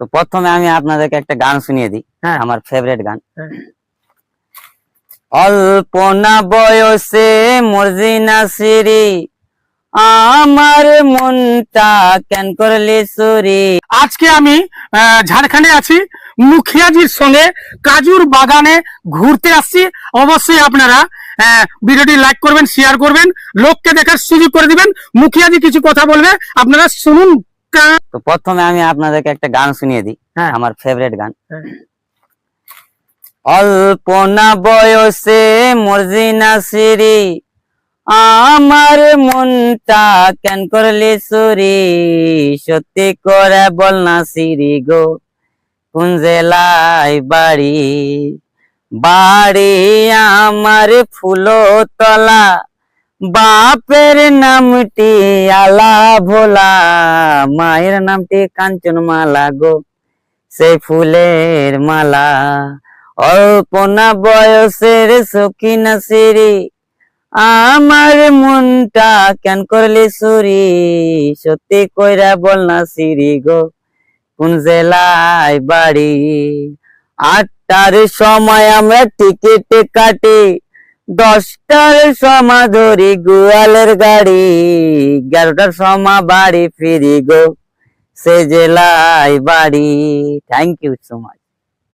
তো প্রথমে আমি আপনাদেরকে একটা গান শুনিয়ে দিই, হ্যাঁ। আমার ফেভারিট গান। হ্যাঁ। অল্প না বয়সে মর্জিনা সিরি, আমার মনটা কেন করলি চুরি। আজকে আমি ঝাড়খণ্ডে আছি, মুখিয়াজির সঙ্গে কাজুর বাগানে ঘুরতে আসছি। অবশ্যই আপনারা ভিডিওটি লাইক করবেন, শেয়ার করবেন, লোককে দেখার সুযোগ করে দিবেন। মুখিয়াজি কিছু কথা বলবে, আপনারা শুনুন। তো প্রথমে আমি আপনাদেরকে একটা গান শুনিয়ে দিই, হ্যাঁ। আমার ফেভারিট গান। হ্যাঁ। অল্প না বয়সে মর্জিনা সিরি, আমার মনটা কেন করলি চুরি। সত্যি করে বল না সিরি গো, কোন জেলায় বাড়ি। বাড়ি আমার ফুলতলা, বাপের নামটি আলা ভোলা, মায়ের নামটি কাঞ্চনমালা গো, সেই ফুলের মালা। অল্প না বয়সের সখিনা সিরি, আমার মনটা কেন করলি চুরি। সত্যি কইরা বল না সিরি গো, কোন জেলায় বাড়ি। 8টার সময় আমরা টিকিট কাটি, 10টার সময় ধরি গোয়ালের গাড়ি, 11টার সময় বাড়ি ফিরি গো, সে জেলায় বাড়ি। Thank you so much.